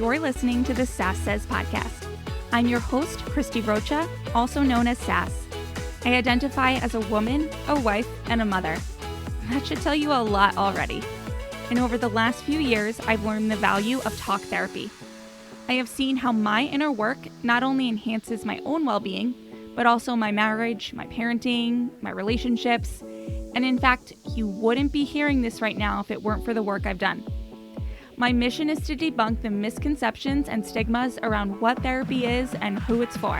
You're listening to the Sass Says podcast. I'm your host, Christy Rocha, also known as Sass. I identify as a woman, a wife, and a mother. That should tell you a lot already. And over the last few years, I've learned the value of talk therapy. I have seen how my inner work not only enhances my own well-being, but also my marriage, my parenting, my relationships. And in fact, you wouldn't be hearing this right now if it weren't for the work I've done. My mission is to debunk the misconceptions and stigmas around what therapy is and who it's for.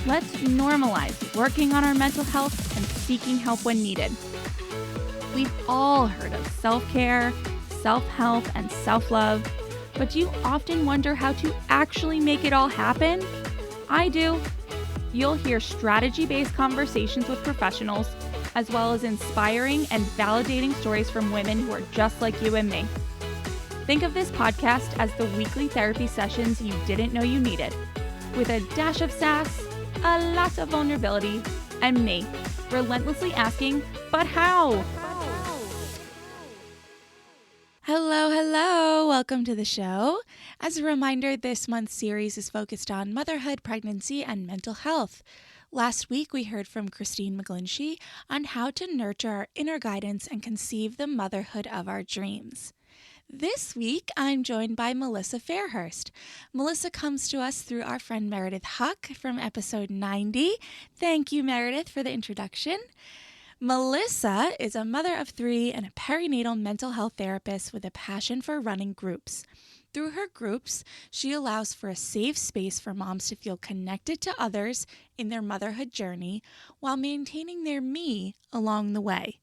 Let's normalize working on our mental health and seeking help when needed. We've all heard of self-care, self-help, and self-love, but do you often wonder how to actually make it all happen? I do. You'll hear strategy-based conversations with professionals, as well as inspiring and validating stories from women who are just like you and me. Think of this podcast as the weekly therapy sessions you didn't know you needed, with a dash of sass, a lot of vulnerability, and me, relentlessly asking, but how? Hello, welcome to the show. As a reminder, this month's series is focused on motherhood, pregnancy, and mental health. Last week, we heard from Christine McGlinchey on how to nurture our inner guidance and conceive the motherhood of our dreams. This week, I'm joined by Melissa Fairhurst. Melissa comes to us through our friend Meredith Huck from episode 90. Thank you, Meredith, for the introduction. Melissa is a mother of 3 and a perinatal mental health therapist with a passion for running groups. Through her groups, she allows for a safe space for moms to feel connected to others in their motherhood journey while maintaining their me along the way.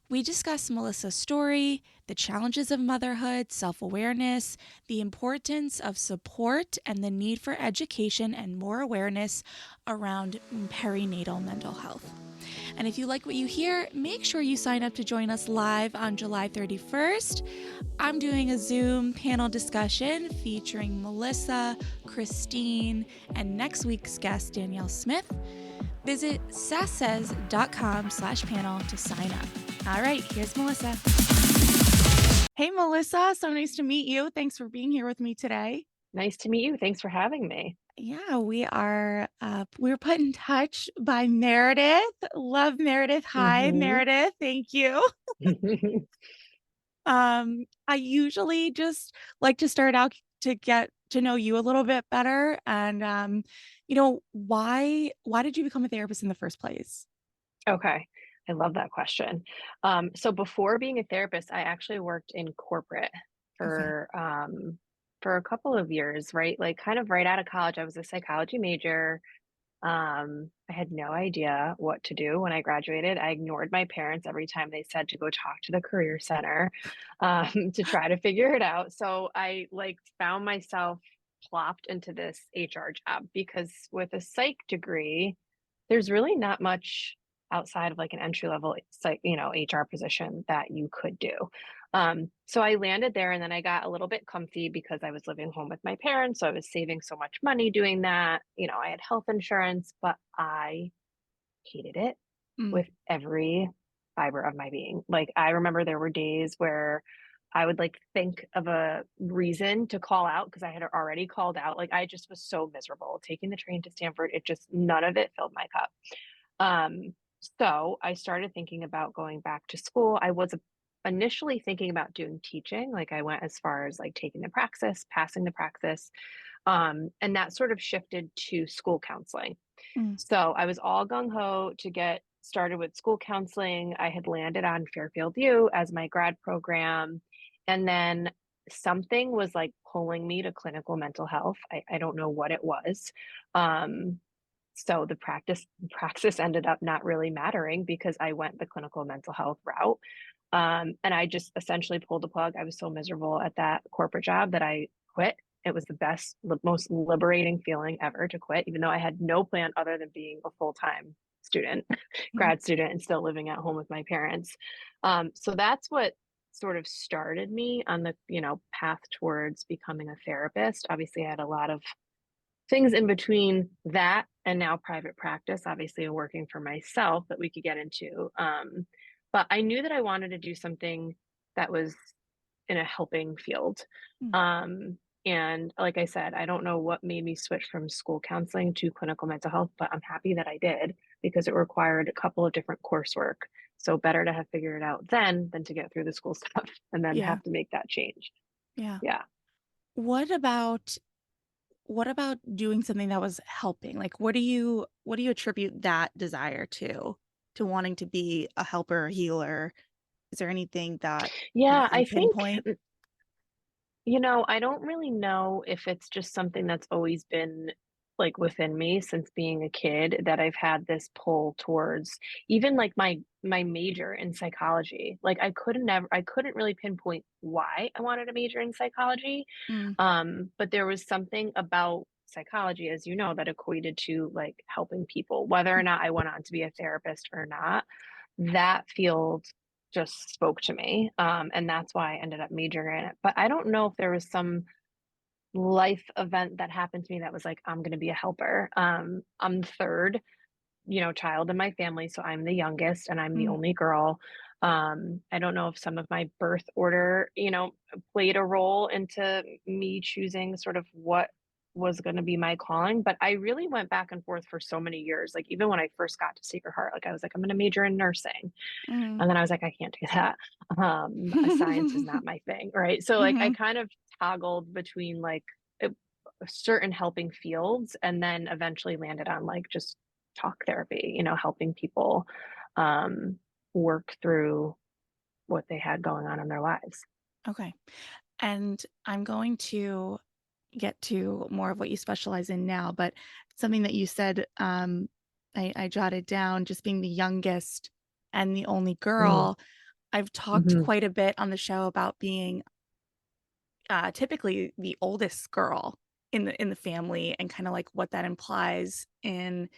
We discuss Melissa's story, the challenges of motherhood, self-awareness, the importance of support, and the need for education and more awareness around perinatal mental health. And if you like what you hear, make sure you sign up to join us live on July 31st. I'm doing a Zoom panel discussion featuring Melissa, Christine, and next week's guest, Danielle Smith. Visit sasssays.com/panel to sign up. All right, here's Melissa. Hey, Melissa. So nice to meet you. Thanks for being here with me today. Nice to meet you. Thanks for having me. Yeah, we were put in touch by Meredith. Love Meredith. Hi, Meredith. Thank you. I usually just like to start out to get to know you a little bit better. And, why did you become a therapist in the first place? Okay. I love that question. So before being a therapist, I actually worked in corporate Okay. for a couple of years, right? Like kind of right out of college. I was a psychology major. I had no idea what to do when I graduated. I ignored my parents every time they said to go talk to the career center to try to figure it out. So I like found myself plopped into this HR job because with a psych degree, there's really not much outside of like an entry level psych, HR position that you could do. So I landed there and then I got a little bit comfy because I was living home with my parents. So I was saving so much money doing that. I had health insurance, but I hated it Mm, with every fiber of my being. Like I remember there were days where I would like think of a reason to call out because I had already called out. Like I just was so miserable taking the train to Stanford. It just none of it filled my cup. Um, so I started thinking about going back to school. I was initially thinking about doing teaching. Like I went as far as like taking the praxis, passing the praxis. And that sort of shifted to school counseling. mm, So I was all gung ho to get started with school counseling. I had landed on Fairfield U as my grad program. And then something was like pulling me to clinical mental health. I don't know what it was. Um, so the praxis ended up not really mattering because I went the clinical mental health route. And I just essentially pulled the plug. I was so miserable at that corporate job that I quit. It was the best, most liberating feeling ever to quit, even though I had no plan other than being a full-time student, mm, grad student, and still living at home with my parents. So that's what sort of started me on the, path towards becoming a therapist. Obviously, I had a lot of things in between that and now private practice, obviously working for myself that we could get into. But I knew that I wanted to do something that was in a helping field. mm. Um, And like I said, I don't know what made me switch from school counseling to clinical mental health, but I'm happy that I did because it required a couple of different coursework. So better to have figured it out then than to get through the school stuff and then Yeah. have to make that change. Yeah. Yeah. What about what about doing something that was helping? Like what do you attribute that desire to wanting to be a helper, a healer? Is there anything that you Yeah, can I think pinpoint? I don't really know if it's just something that's always been like within me since being a kid that I've had this pull towards even like my major in psychology. Like I couldn't really pinpoint why I wanted a major in psychology. Mm, But there was something about psychology, as you know, that equated to like helping people, whether or not I went on to be a therapist or not. That field just spoke to me. And that's why I ended up majoring in it. But I don't know if there was some life event that happened to me that was like, I'm going to be a helper. I'm the third, child in my family. So I'm the youngest and I'm the mm, only girl. I don't know if some of my birth order, played a role into me choosing sort of what was going to be my calling, but I really went back and forth for so many years. Like even when I first got to Sacred Heart, like I was like, I'm going to major in nursing. mm. And then I was like, I can't do that. Science is not my thing, right? So like I Mhm. kind of toggled between like a certain helping fields and then eventually landed on like just talk therapy, helping people um, work through what they had going on in their lives. Okay. And I'm going to get to more of what you specialize in now, but something that you said, I jotted down just being the youngest and the only Mm, girl. I've talked mhm. quite a bit on the show about being typically the oldest girl in the family and kind of like what that implies in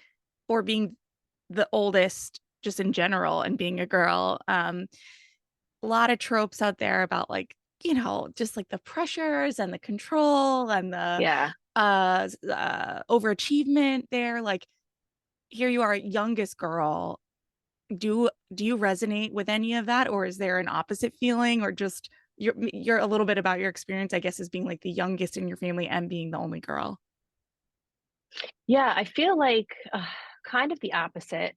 or being the oldest just in general and being a girl. A lot of tropes out there about like, just like the pressures and the control and the Yeah. overachievement there. Like here you are, youngest girl. Do you resonate with any of that, or is there an opposite feeling, or just you're a little bit about your experience, I guess, as being like the youngest in your family and being the only girl? Yeah, I feel like kind of the opposite.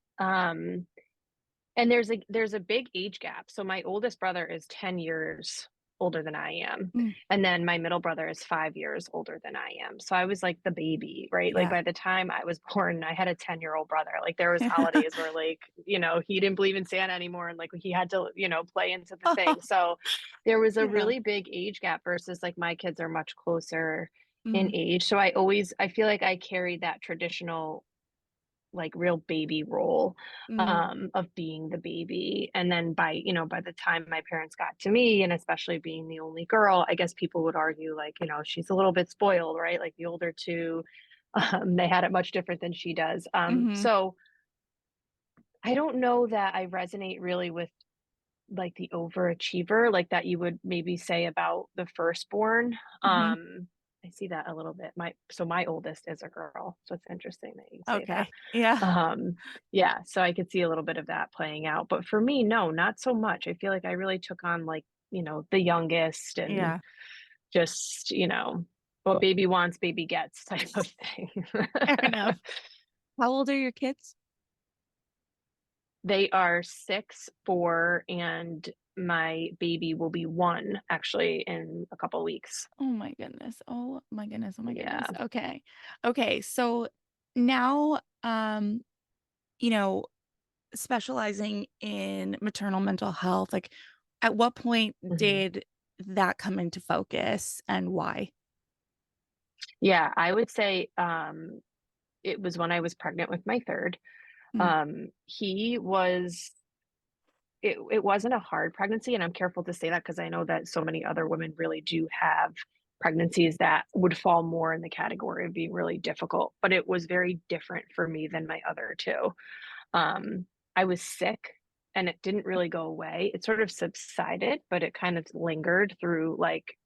And there's a big age gap. So my oldest brother is 10 years older than I am. Mm, And then my middle brother is 5 years older than I am. So I was like the baby, right? Like yeah. by the time I was born, I had a 10-year-old brother. Like there was holidays where like, he didn't believe in Santa anymore and like he had to, play into the thing. So there was a Yeah. really big age gap versus like my kids are much closer in Mm, age. So I feel like I carried that traditional like real baby role mm, of being the baby. And then by the time my parents got to me, and especially being the only girl, I guess people would argue like, she's a little bit spoiled, right? Like the older two, they had it much different than she does. mhm, So I don't know that I resonate really with like the overachiever, like that you would maybe say about the firstborn. mhm. I see that a little bit. My oldest is a girl, so it's interesting that you say that. Okay. Yeah. Um, yeah, so I could see a little bit of that playing out. But for me, no, not so much. I feel like I really took on like, the youngest and Yeah. just, what baby wants, baby gets type of thing. Fair enough. How old are your kids? They are 6, 4, and my baby will be 1 actually in a couple weeks. Oh my goodness. Oh my goodness. Oh my goodness. Yeah. Okay. Okay. So now, you know, specializing in maternal mental health, like at what point Mhm. did that come into focus and why? Yeah, I would say, it was when I was pregnant with my 3rd. Mm, He was it wasn't a hard pregnancy, and I'm careful to say that because I know that so many other women really do have pregnancies that would fall more in the category of being really difficult, but it was very different for me than my other 2. Um, I was sick and it didn't really go away. It sort of subsided, but it kind of lingered through like,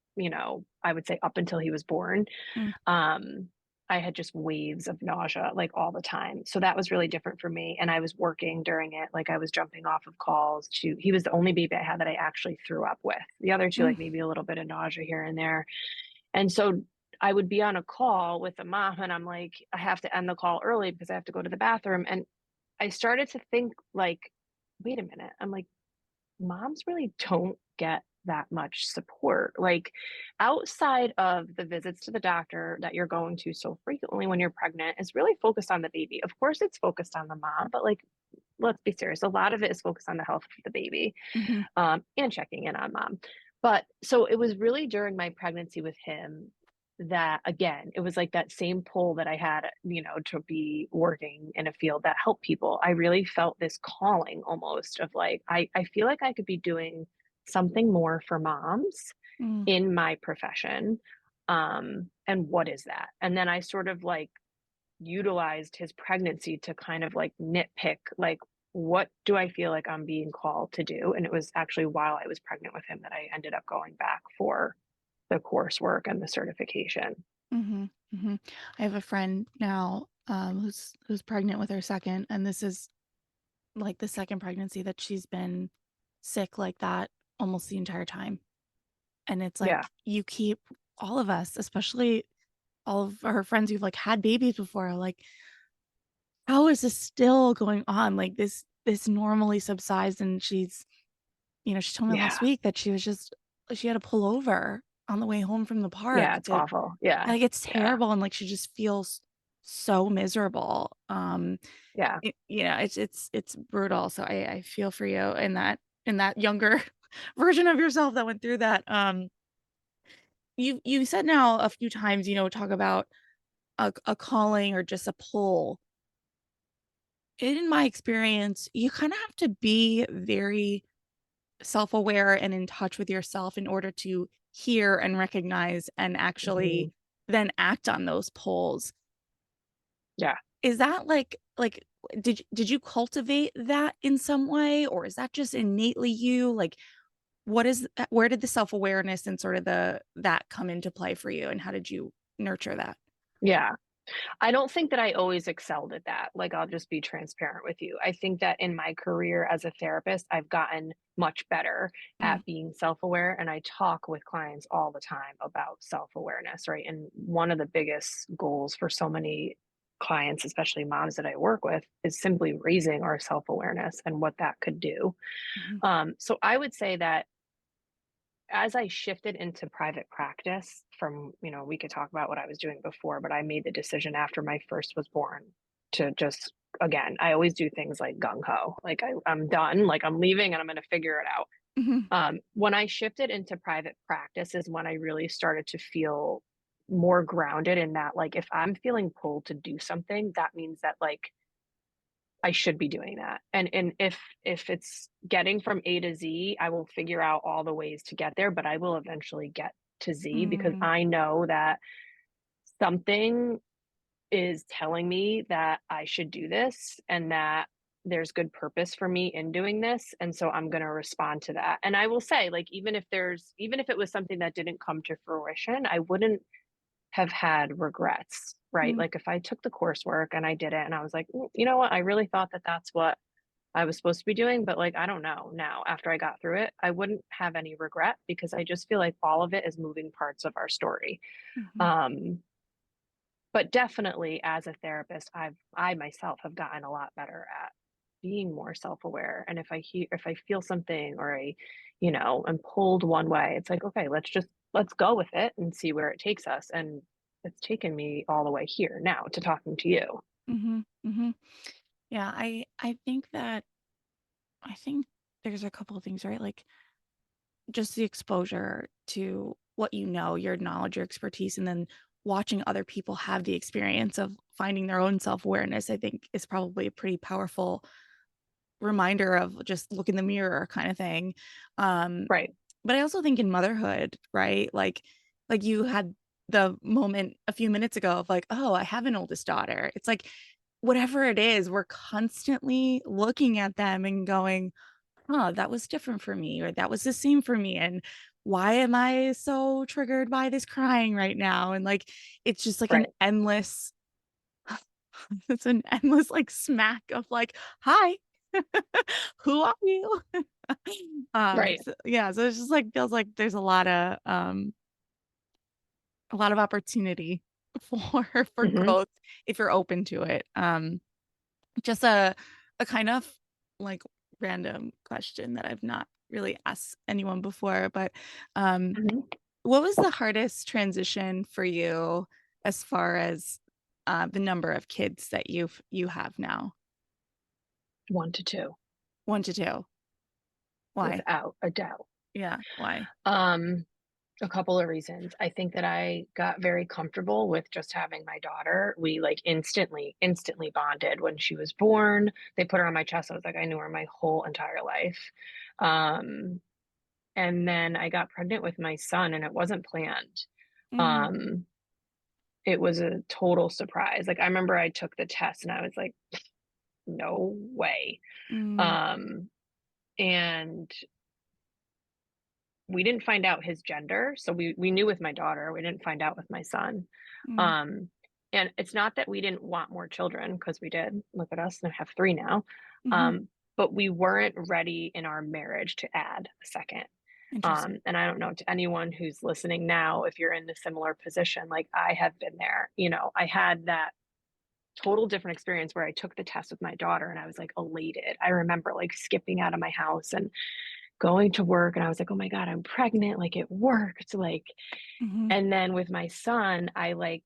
I would say up until he was born. mm, Um, I had just waves of nausea like all the time. So that was really different for me. And I was working during it. Like I was jumping off of calls he was the only baby I had that I actually threw up with. The other two, mm, like maybe a little bit of nausea here and there. And so I would be on a call with a mom and I'm like, I have to end the call early because I have to go to the bathroom. And I started to think like, wait a minute. I'm like, moms really don't get that much support. Like outside of the visits to the doctor that you're going to so frequently when you're pregnant is really focused on the baby. Of course it's focused on the mom, but like let's be serious. A lot of it is focused on the health of the baby, Hmm. and checking in on mom. But so it was really during my pregnancy with him that, again, it was like that same pull that I had, to be working in a field that helped people. I really felt this calling almost of like, I feel like I could be doing something more for moms Mm. in my profession. And what is that? And then I sort of like utilized his pregnancy to kind of like nitpick, like, what do I feel like I'm being called to do? And it was actually while I was pregnant with him that I ended up going back for the coursework and the certification. Hmm. Hmm. I have a friend now who's pregnant with her second, and this is like the second pregnancy that she's been sick like that almost the entire time. And it's like Yeah, you keep all of us, especially all of her friends who've like had babies before, are like, how is this still going on? Like this normally subsides, and she told me last yeah, week that she had to pull over on the way home from the park yeah, it's to awful. Yeah, like, it's yeah, terrible, and, like, she just feels so miserable. yeah, It's brutal, so I feel for you in that younger version of yourself that went through that. You said now a few times, talk about a calling or just a pull. In my experience, you kinda have to be very self-aware and in touch with yourself in order to hear and recognize and actually mhm, then act on those pulls. yeah. Is that did you cultivate that in some way, or is that just innately you? Like, where did the self-awareness and sort of that come into play for you, and how did you nurture that? Yeah. I don't think that I always excelled at that. Like, I'll just be transparent with you. I think that in my career as a therapist, I've gotten much better Mm, at being self aware. And I talk with clients all the time about self awareness, right? And one of the biggest goals for so many clients, especially moms that I work with, is simply raising our self awareness and what that could do. mhm, So I would say that as I shifted into private practice from, we could talk about what I was doing before, but I made the decision after my first was born to just, again, I always do things like gung ho, like I'm done, like I'm leaving and I'm going to figure it out. mhm, When I shifted into private practice is when I really started to feel more grounded in that, like, if I'm feeling pulled to do something, that means that like I should be doing that. And if it's getting from A to Z, I will figure out all the ways to get there, but I will eventually get to Z because mm, I know that something is telling me that I should do this and that there's good purpose for me in doing this. And so I'm going to respond to that. And I will say, like, even if it was something that didn't come to fruition, I wouldn't have had regrets, right? mm, Like if I took the coursework and I did it and I was like, "Mm, you know what? I really thought that that's what I was supposed to be doing, but like, I don't know now after I got through it, I wouldn't have any regret because I just feel like all of it is moving parts of our story. mhm, Um, but definitely as a therapist, I myself have gotten a lot better at being more self-aware. And if I feel something or I'm pulled one way, it's like, okay, let's go with it and see where it takes us. And it's taken me all the way here now to talking to you. mhm, mhm. Yeah, I think there's a couple of things, right? Like, just the exposure to what your knowledge, your expertise, and then watching other people have the experience of finding their own self-awareness, I think is probably a pretty powerful reminder of just look in the mirror kind of thing. Um, Right. but I also think in motherhood, right? Like you had the moment a few minutes ago of like, "Oh, I have an oldest daughter." It's like whatever it is, we're constantly looking at them and going, "Huh, that was different for me," or "That was the same for me," and "Why am I so triggered by this crying right now?" And, like, it's just like an Right. endless it's an endless, like, smack of like, "Hi, who are you?" Right. So yeah, so it's just like feels like there's a lotta, a lot of opportunity for Mhm, growth if you're open to it. Just a kind of like random question that I've not really asked anyone before, but um, mhm. what was the hardest transition for you as far as the number of kids that you have now? 1 to 2, 1 to 2. Why? without a doubt. Yeah, why? Um, a couple of reasons. I think that I got very comfortable with just having my daughter. We, like, instantly bonded when she was born. They put her on my chest, I was like, I knew her my whole entire life. Um, and then I got pregnant with my son, and it wasn't planned. Mm, Um, it was a total surprise. Like, I remember I took the test, and I was like, "No way." mm, Um, and we didn't find out his gender, so we knew with my daughter, we didn't find out with my son. mm, Um, and it's not that we didn't want more children, because we did. Look at us, and I have 3 now. mhm. But we weren't ready in our marriage to add a second. Interesting. And I don't know, to anyone who's listening now, if you're in a similar position, like I have been there, I had that total different experience where I took the test with my daughter and I was like elated. I remember like skipping out of my house and going to work and I was like, "Oh my god, I'm pregnant." Like it worked. Like Mhm, and then with my son, I like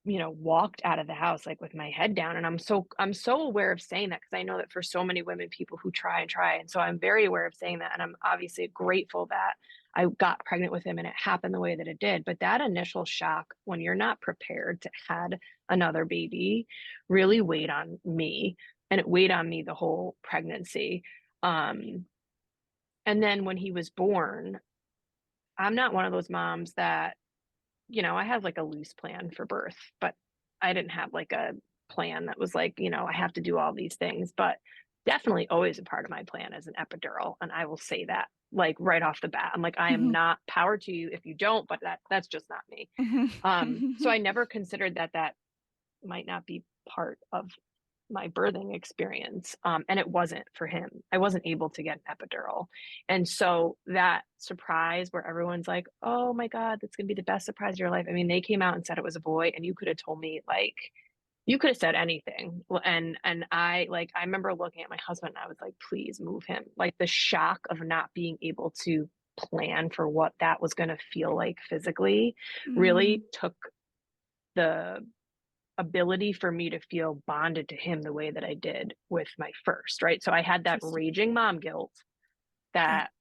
walked out of the house, like, with my head down, and I'm so aware of saying that because I know that for so many women, people who try and try, and so I'm very aware of saying that, and I'm obviously grateful that I got pregnant with him and it happened the way that it did, but that initial shock when you're not prepared to had another baby really weighed on me, and it weighed on me the whole pregnancy, um, and then when he was born, I'm not one of those moms that I had like a loose plan for birth, but I didn't have like a plan that was like, I have to do all these things, but definitely always a part of my plan is an epidural. And I will say that like right off the bat. I'm like, I am mhm, not power to you if you don't, but that's just not me. mhm. So I never considered that that might not be part of my birthing experience, and it wasn't for him. I wasn't able to get an epidural, and so that surprise where everyone's like, "Oh my god, that's gonna be the best surprise of your life." I mean, they came out and said it was a boy, and you could have told me like you could have said anything. Well, and I remember looking at my husband, and I was like, "Please move him." Like the shock of not being able to plan for what that was gonna feel like physically really Mm, took the ability for me to feel bonded to him the way that I did with my first, right? So I had that interesting. raging mom guilt Yeah. that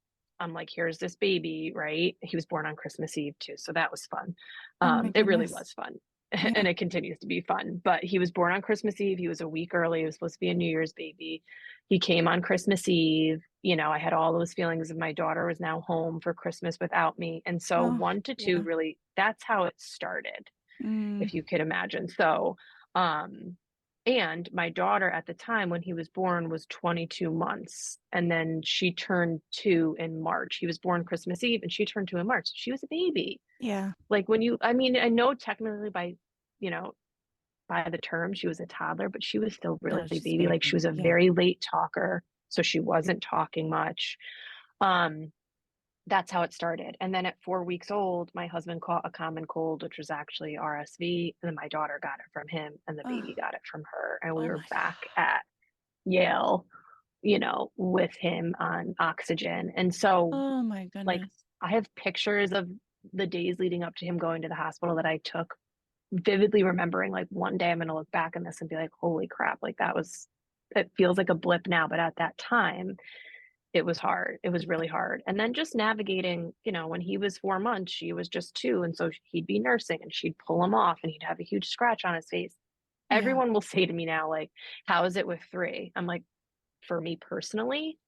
I'm like, here's this baby, right? He was born on Christmas Eve too, so that was fun. Oh my It really goodness. was fun. Yeah. And it continues to be fun. But he was born on Christmas Eve. He was a week early. He was supposed to be a New Year's baby. He came on Christmas Eve. I had all those feelings of my daughter was now home for Christmas without me. And so Oh, 1 to 2 yeah. really, that's how it started Mm, if you could imagine. So, and my daughter at the time when he was born was 22 months, and then she turned 2 in March. He was born Christmas Eve, and she turned 2 in March. She was a baby. yeah. Like I mean, I know technically you know, by the term she was a toddler, but she was still really No, she's a baby. Like she baby. was a Yeah. very late talker, so she wasn't talking much. Um, that's how it started. And then at 4 weeks old, my husband caught a common cold, which was actually RSV, and then my daughter got it from him, and the baby Oh, got it from her. And we oh were my back God. at Yale, with him on oxygen. And so, Oh my like, goodness. I have pictures of the days leading up to him going to the hospital that I took, vividly remembering, like, one day I'm going to look back on this and be like, holy crap, like, it feels like a blip now. But at that time, it was hard. It was really hard. And then just navigating, when he was 4 months, she was just 2, and so he'd be nursing, and she'd pull him off, and he'd have a huge scratch on his face. Yeah. Everyone will say to me now, like, "How is it with 3?" I'm like, "For me personally,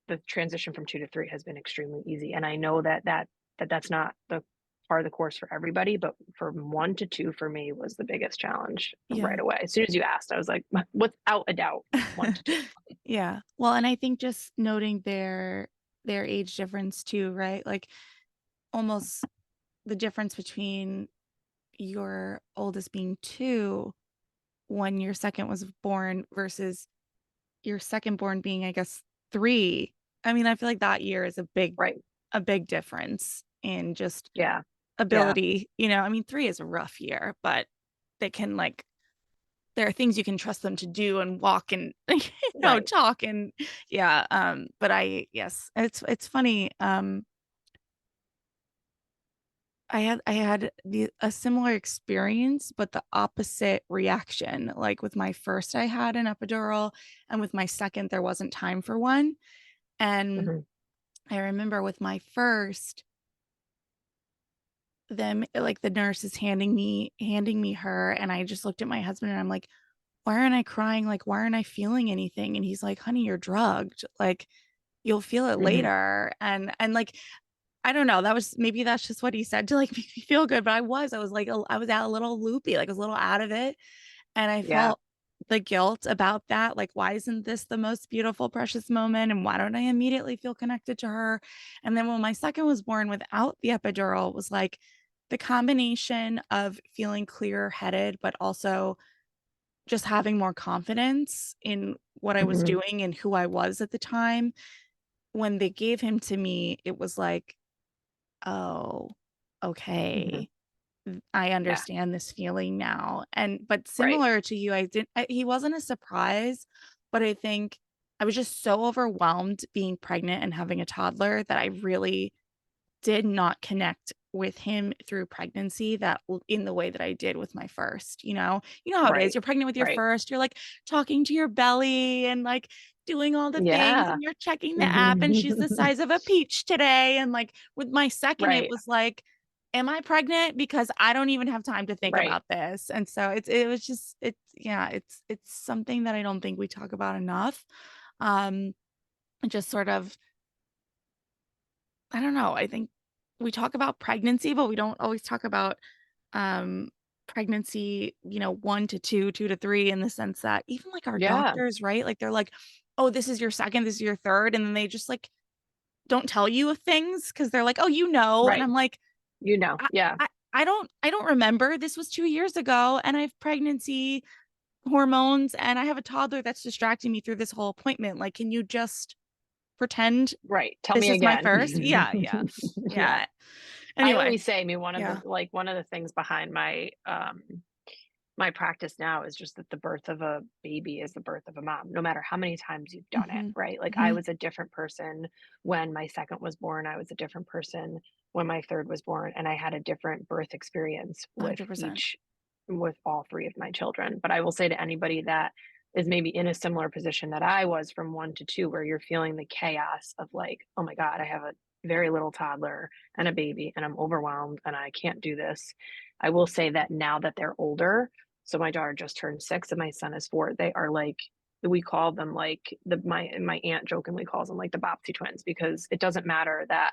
the transition from 2 to 3 has been extremely easy, and I know that's not the part of the course for everybody, but from 1 to 2 for me was the biggest challenge right Yeah. away. As soon as you asked, I was like, without a doubt, 1 to 2." Yeah. Well, and I think just noting their age difference too, right? Like almost the difference between your oldest being 2 when your second was born versus your second born being, I guess, 3. I mean, I feel like that year is Right. a big difference in just Yeah. Yeah. ability, I mean, 3 is a rough year, but they can like there are things you can trust them to do and walk and Right. talk and yeah, but yes, it's funny. I had a similar experience, but the opposite reaction. Like with my first, I had an epidural, and with my second, there wasn't time for one. And Mhm. I remember with my first, them like the nurse is handing me her, and I just looked at my husband and I'm like, why aren't I crying? Like, why aren't I feeling anything? And he's like, honey, you're drugged. Like, you'll feel it Mhm. later. And like, I don't know. Maybe that's just what he said to like make me feel good. But I was like, I was out a little loopy, like I was a little out of it. And I Yeah. felt the guilt about that. Like, why isn't this the most beautiful, precious moment? And why don't I immediately feel connected to her? And then when my second was born without the epidural, it was like the combination of feeling clear headed, but also just having more confidence in what I was Mhm. doing and who I was at the time. When they gave him to me, it was like, "Oh, Mhm. okay. I Yeah. understand this feeling now." But Right. similar to you, he wasn't a surprise, but I think I was just so overwhelmed being pregnant and having a toddler that I really did not connect with him through pregnancy in the way that I did with my first, you know? You know how it is, Right. you're pregnant with your Right. first, you're, like, talking to your belly and, like, doing all the things, Yeah. and you're checking the app, and she's the Mhm. size of a peach today, and, like, with my second, it Right. was like, "Am I pregnant? Because I don't even have time to think Right. about this," and so it was just yeah, it's something that I don't think we talk about enough, um, just sort of I don't know, I think we talk about pregnancy, but we don't always talk about, um, pregnancy, 1 to 2, 2 to 3 in the sense that even, like, our Yeah. doctors, right? Like, they're like, "Oh, this is your second, this is your third," and then they just, like, don't tell you of things because 'cause they're like, "Oh, you know," and Right. I'm like, Yeah. I don't remember, this was 2 years ago, and I have pregnancy hormones, and I have a toddler that's distracting me through this whole appointment, like, can you just pretend Right. Tell this me is my again. first? Yeah, yeah, Yeah. yeah. I Anyway, always say, I mean, one of the yeah. like one of the things behind my practice now is just that the birth of a baby is the birth of a mom, no matter how many times you've done it, Mhm, right? Like I mhm, was a different person when my second was born. I was a different person when my third was born, and I had a different birth experience with 100%. with all three of my children. But I will say to anybody that is maybe in a similar position that I was from one to two, where you're feeling the chaos of like, oh my God, I have a very little toddler and a baby, and I'm overwhelmed and I can't do this. I will say that now that they're older, so my daughter just turned 6 and my son is 4. They are like we call them like my aunt jokingly calls them like the Bobbsey twins because it doesn't matter that,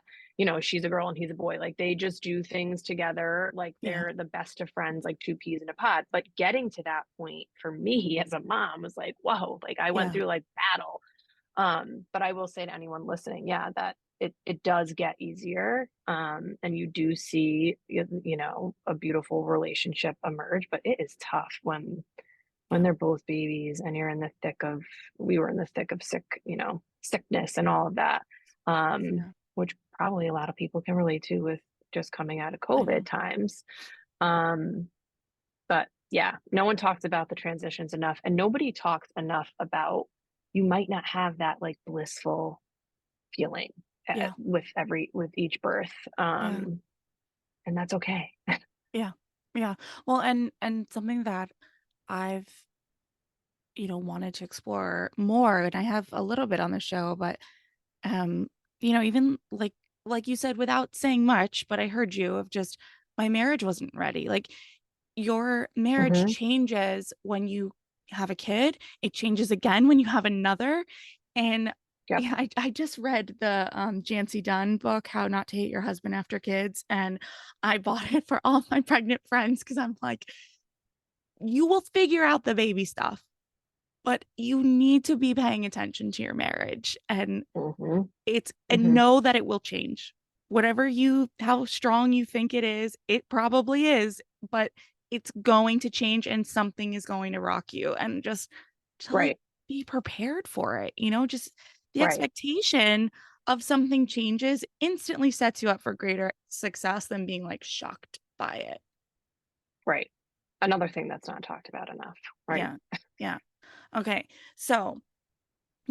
she's a girl and he's a boy. Like they just do things together like Yeah, they're the best of friends, like two peas in a pod. But getting to that point for me as a mom was like, whoa, like I went yeah, through like battle. But I will say to anyone listening, yeah, that it does get easier. And you do see, a beautiful relationship emerge, but it is tough when yeah, they're both babies and you're in the thick of we were in the thick of sickness and all of that. yeah. Which probably a lot of people can relate to with just coming out of I COVID know. times. Um, but yeah, no one talks about the transitions enough, and nobody talks enough about you might not have that like blissful feeling Yeah, with each birth, yeah, and that's okay. yeah, yeah. Well, and something that I've, wanted to explore more, and I have a little bit on the show, but, um, even like you said, without saying much, but I heard you of just my marriage wasn't ready. Like, your marriage Hmm. changes when you have a kid, it changes again when you have another, and Yep. yeah, I just read the, Jancy Dunn book, How Not to Hate Your Husband After Kids, and I bought it for all my pregnant friends because 'cause I'm like, "You will figure out the baby stuff, but you need to be paying attention to your marriage, and Hmm. and Hmm. know that it will change. Whatever how strong you think it probably is, but it's going to change and something is going to rock you and just to like Right. be prepared for it, just the Right. expectation of something changes instantly sets you up for greater success than being like shocked by it. Right. Another thing that's not talked about enough, right? Yeah. Yeah. Okay. So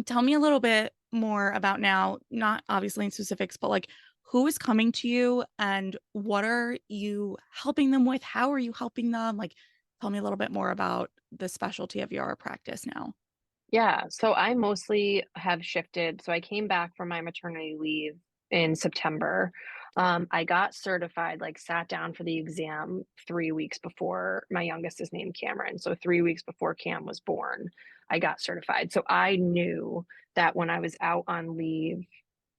tell me a little bit more about now, not obviously in specifics, but like who is coming to you and what are you helping them with? How are you helping them? Like, tell me a little bit more about the specialty of your practice now. Yeah, so I mostly have shifted. So I came back from my maternity leave in September. I got certified, like sat down for the exam 3 weeks before my youngest is named Cameron. So 3 weeks before Cam was born, I got certified. So I knew that when I was out on leave,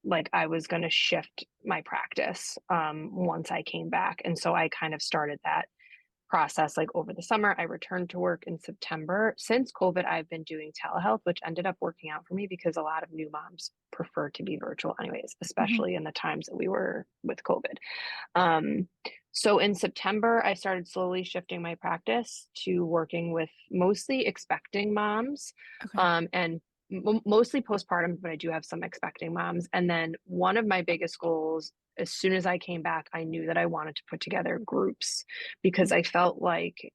like I was going to shift my practice once I came back. And so I kind of started that process like over the summer. I returned to work in September. Since COVID, I've been doing telehealth, which ended up working out for me because a lot of new moms prefer to be virtual anyways, Mhm. especially in the times that we were with COVID. Um, so in September, I started slowly shifting my practice to working with mostly expecting moms, Okay. and mostly postpartum, but I do have some expecting moms. And then one of my biggest goals, as soon as I came back, I knew that I wanted to put together groups because Mm. I felt like,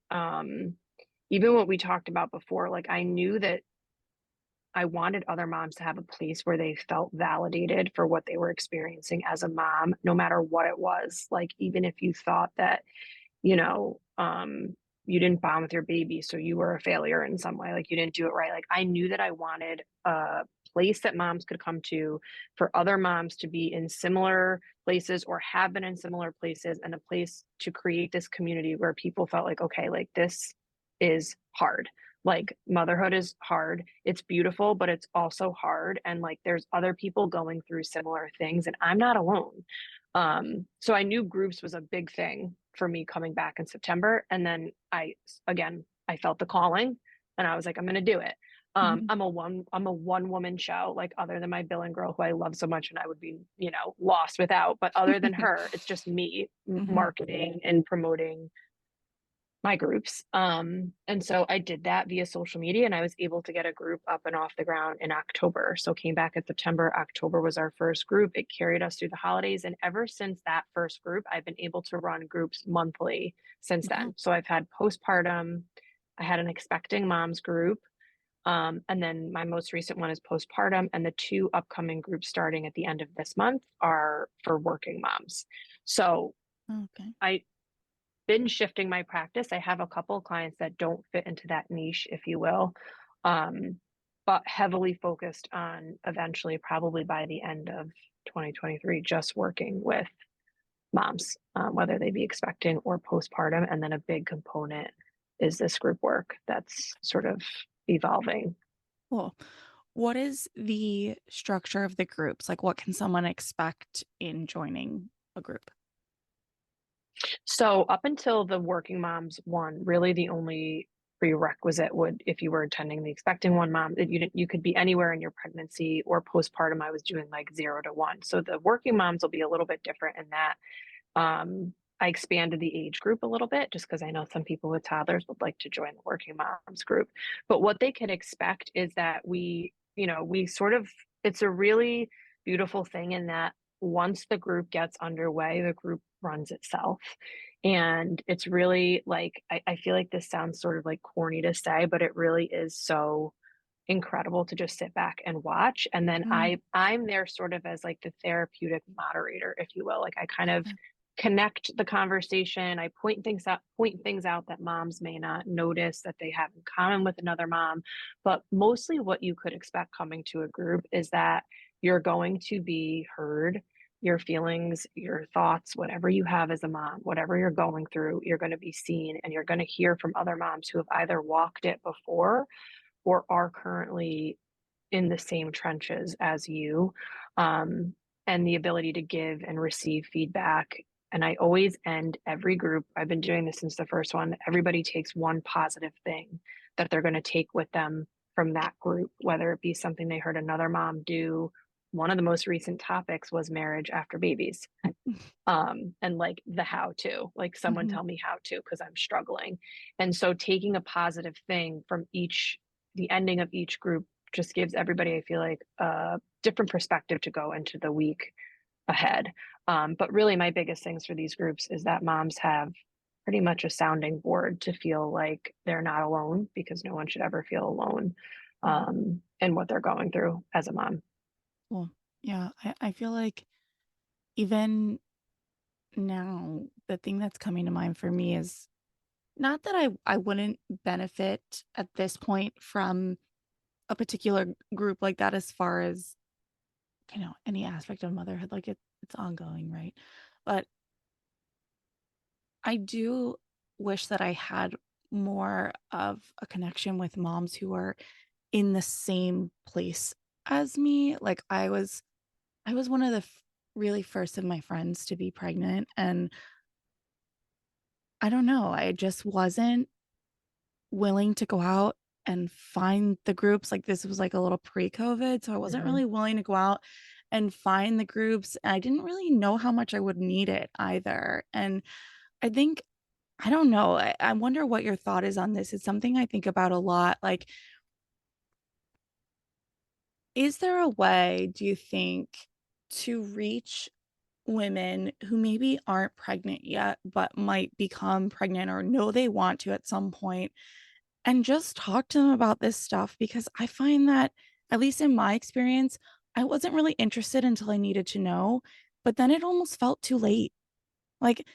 even what we talked about before, like I knew that I wanted other moms to have a place where they felt validated for what they were experiencing as a mom, no matter what it was. Like, even if you thought that, you know, you didn't bond with your baby, so you were a failure in some way, like you didn't do it right. Like, I knew that I wanted a place that moms could come to for other moms to be in similar places or have been in similar places, and a place to create this community where people felt like, okay, like this is hard. Like motherhood is hard. It's beautiful, but it's also hard. And like there's other people going through similar things, and I'm not alone. So I knew groups was a big thing for me coming back in September. And then again, I felt the calling and I was like, I'm going to do it. Mhm. I'm a one woman show, like other than my billing girl who I love so much and I would be, lost without, but other than her, it's just me Mhm. marketing and promoting my groups. And so I did that via social media and I was able to get a group up and off the ground in October. So came back in September. October was our first group. It carried us through the holidays. And ever since that first group, I've been able to run groups monthly since Wow. then. So I've had postpartum, I had an expecting moms group. And then my most recent one is postpartum. And the two upcoming groups starting at the end of this month are for working moms. So Okay. I been shifting my practice. I have a couple of clients that don't fit into that niche, if you will, um, but heavily focused on eventually, probably by the end of 2023, just working with moms, whether they be expecting or postpartum. And then a big component is this group work that's sort of evolving. Cool. What is the structure of the groups? Like, what can someone expect in joining a group? So up until the working moms one, really the only prerequisite would, if you were attending the expecting one mom, that you could be anywhere in your pregnancy or postpartum. I was doing like 0 to 1. So the working moms will be a little bit different in that I expanded the age group a little bit just because I know some people with toddlers would like to join the working moms group. But what they can expect is that we sort of, it's a really beautiful thing in that once the group gets underway, the group runs itself. And it's really like, I feel like this sounds sort of like corny to say, but it really is so incredible to just sit back and watch. And then Mm. I'm there sort of as like the therapeutic moderator, if you will. Like I kind of Okay. connect the conversation. I point things out that moms may not notice that they have in common with another mom. But mostly what you could expect coming to a group is that you're going to be heard. Your feelings, your thoughts, whatever you have as a mom, whatever you're going through, you're going to be seen and you're going to hear from other moms who have either walked it before or are currently in the same trenches as you, um, and the ability to give and receive feedback. And I always end every group, I've been doing this since the first one, everybody takes one positive thing that they're going to take with them from that group, whether it be something they heard another mom do. One of the most recent topics was marriage after babies. And like the how to, like someone Mhm. tell me how to, because I'm struggling. And so taking a positive thing from the ending of each group just gives everybody, I feel like, a different perspective to go into the week ahead. But really, my biggest things for these groups is that moms have pretty much a sounding board to feel like they're not alone because no one should ever feel alone Mhm. in what they're going through as a mom. Well, yeah, I feel like even now, the thing that's coming to mind for me is not that I wouldn't benefit at this point from a particular group like that as far as, any aspect of motherhood, like it's ongoing, right? But I do wish that I had more of a connection with moms who are in the same place as me. Like I was one of the really first of my friends to be pregnant, and I don't know, I just wasn't willing to go out and find the groups. Like, this was, like, a little pre-COVID, so I wasn't Mhm. really willing to go out and find the groups, and I didn't really know how much I would need it either, and I think I don't know, I wonder what your thought is on this. It's something I think about a lot, like, is there a way, do you think, to reach women who maybe aren't pregnant yet, but might become pregnant or know they want to at some point, and just talk to them about this stuff? Because I find that, at least in my experience, I wasn't really interested until I needed to know, but then it almost felt too late. Like,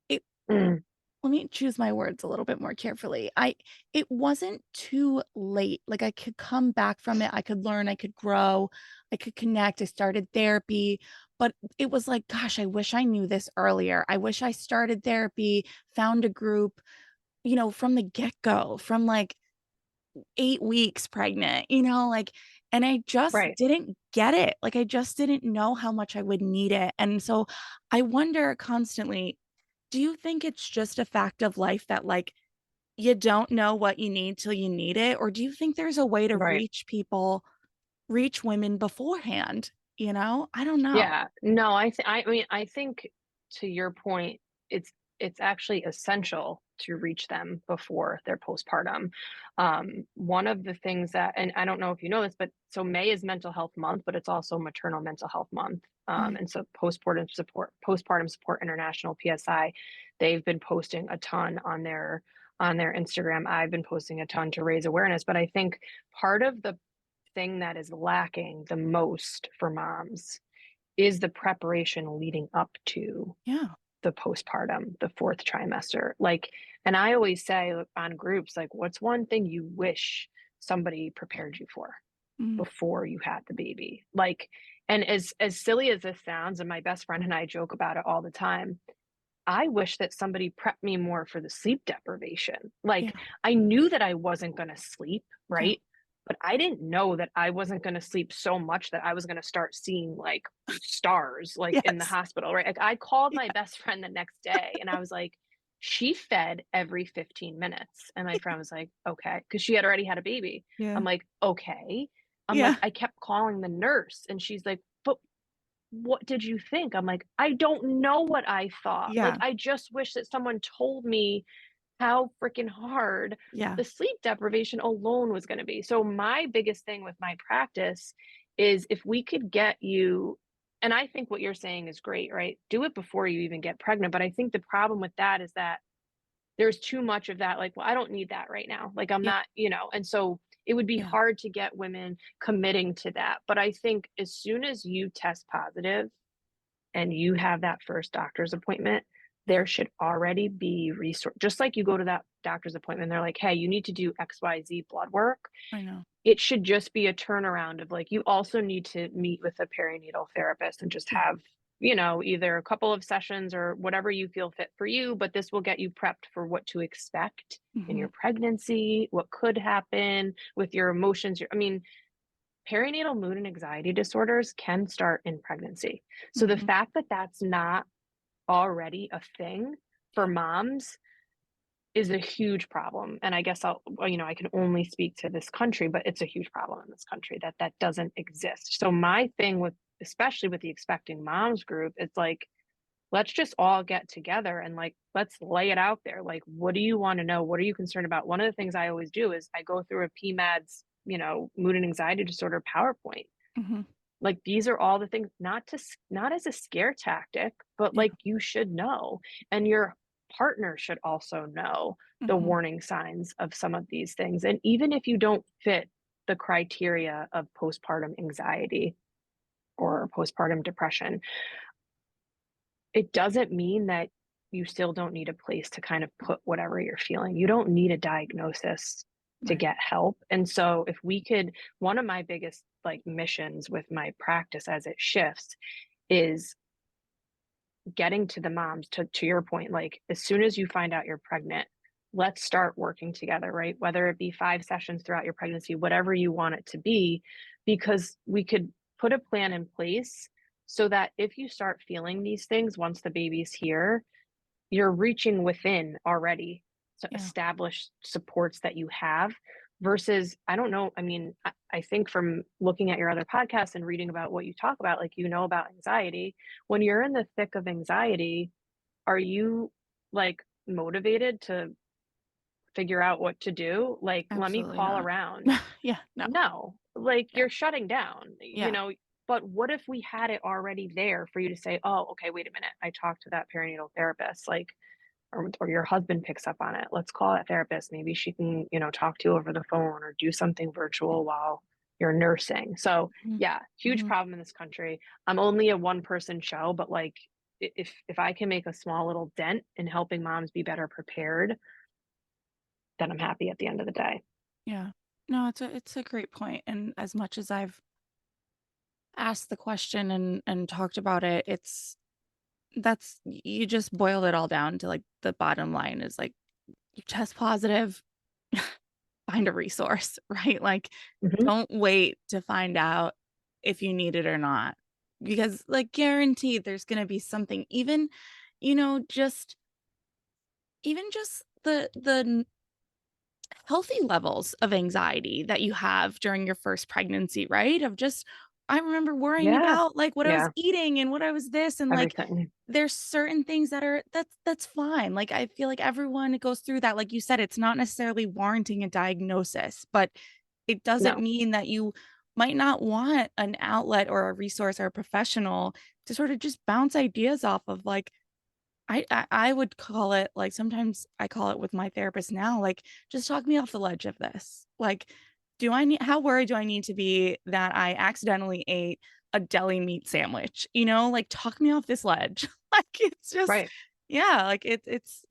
it Mm, let me choose my words a little bit more carefully. It wasn't too late. Like, I could come back from it, I could learn, I could grow, I could connect. I started therapy, but it was like, gosh, I wish I knew this earlier. I wish I started therapy, found a group, from the get-go, from like 8 weeks pregnant, like, and I just right. didn't get it. Like, I just didn't know how much I would need it. And so I wonder constantly, do you think it's just a fact of life that, like, you don't know what you need till you need it? Or do you think there's a way to Right. reach women beforehand? I don't know. Yeah. No, I mean, I think to your point, it's it's actually essential to reach them before they're postpartum. One of the things that, and I don't know if you know this, but so May is mental health month, but it's also maternal mental health month. Mhm. And so postpartum support international PSI, they've been posting a ton on their Instagram. I've been posting a ton to raise awareness, but I think part of the thing that is lacking the most for moms is the preparation leading up to Yeah. the postpartum, the fourth trimester. Like, and I always say on groups, like, what's one thing you wish somebody prepared you for Mhm. before you had the baby? Like, and as silly as this sounds, and my best friend and I joke about it all the time, I wish that somebody prepped me more for the sleep deprivation. Yeah. Like, I knew that I wasn't gonna sleep, Yeah. right? But I didn't know that I wasn't gonna sleep so much that I was gonna start seeing, like, stars, like, in the Yes. hospital, right? Like, I called my Yeah. best friend the next day, and I was like, "She fed every 15 minutes." And my friend was like, "Okay," because she had already had a baby. Yeah. I'm like, "Okay." I'm like, Yeah. I kept calling the nurse, and she's like, "But what did you think?" I'm like, "I don't know what I thought." Like, Yeah. I just wish that someone told me how freaking hard Yeah. the sleep deprivation alone was gonna be. So my biggest thing with my practice is if we could get you, and I think what you're saying is great, right? Do it before you even get pregnant, but I think the problem with that is that there's too much of that, like, "Well, I don't need that right now." Like, I'm Yeah. not, and so it would be Yeah. hard to get women committing to that. But I think as soon as you test positive and you have that first doctor's appointment, Yeah. there should already be resource, just like you go to that doctor's appointment, they're like, "Hey, you need to do XYZ blood work." I know. It should just be a turnaround of like, you also need to meet with a perinatal therapist and just Yeah. have, either a couple of sessions or whatever you feel fit for you, but this will get you prepped for what to expect in Mhm. your pregnancy, what could happen with your emotions. I mean, perinatal mood and anxiety disorders can start in pregnancy. So the Mhm. fact that that's not already a thing for Yeah. moms is a huge problem. And I guess I can only speak to this country, but it's a huge problem in this country that that doesn't exist. So my thing with, especially with the expecting moms group, it's like, let's just all get together and like, let's lay it out there. Like, what do you want to know? What are you concerned about? One of the things I always do is I go through a PMADS mood and anxiety disorder PowerPoint. Mhm. Like, these are all the things, not as a scare tactic, but, Yeah. like, you should know, and your partner should also know the Mhm. warning signs of some of these things, and even if you don't fit the criteria of postpartum anxiety or postpartum depression, it doesn't mean that you still don't need a place to kind of put whatever you're feeling. You don't need a diagnosis to Right. get help. And so if we could, one of my biggest like missions with my practice as it shifts is getting to the moms, to your point, like as soon as you find out you're pregnant, let's start working together, right? Whether it be 5 sessions throughout your pregnancy, whatever you want it to be, because we could put a plan in place so that if you start feeling these things once the baby's here, you're reaching within already to Yeah. establish supports that you have versus, I don't know, I mean, I think from looking at your other podcasts and reading about what you talk about, like, about anxiety. When you're in the thick of anxiety, are you like motivated to figure out what to do? Like, let me Absolutely call not. around. Yeah. No. No, like, Yeah. you're shutting down, Yeah. but what if we had it already there for you to say, "Oh, okay, wait a minute. I talked to that perinatal therapist," like, or your husband picks up on it. Let's call that therapist. Maybe she can, talk to you over the phone or do something virtual while you're nursing. So, Mhm. yeah, huge Mhm. problem in this country. I'm only a one person show, but like if I can make a small little dent in helping moms be better prepared, then I'm happy at the end of the day. Yeah. No, it's a great point, and as much as I've asked the question and talked about it, that's you just boiled it all down to, like, the bottom line is, like, you test positive, find a resource, right? Like, Mhm. don't wait to find out if you need it or not, because, like, guaranteed there's gonna be something even, just just the healthy levels of anxiety that you have during your first pregnancy, right? Of just I remember worrying Yeah. about, like, what I was Yeah. eating and what I was this and, like, Everything. there's certain things that are that's fine. Like, I feel like everyone goes through that. Like you said, it's not necessarily warranting a diagnosis, but it doesn't No. mean that you might not want an outlet or a resource or a professional to sort of just bounce ideas off of, like, I would call it, like, sometimes I call it with my therapist now, like, "Just talk me off the ledge of this." Like, do I need how worried do I need to be that I accidentally ate a deli meat sandwich, Like, talk me off this ledge. Like, it's just Right. yeah, like, it's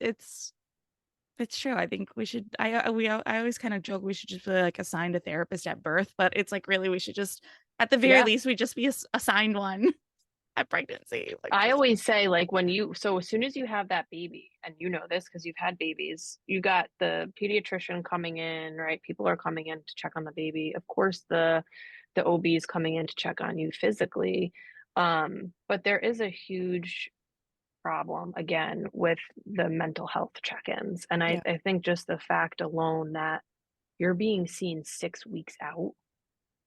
true. I think we should I always kinda joke we should just be, like, assigned a therapist at birth, but it's like, really, we should just at the very Yeah. least, we just be assigned one at pregnancy, like, I just always say, like, so as soon as you have that baby, and you know this because you've had babies, you got the pediatrician coming in, right? People are coming in to check on the baby. Of course, the OB is coming in to check on you physically. But there is a huge problem again with the mental health check-ins. And I, yeah, I think just the fact alone that you're being seen 6 weeks out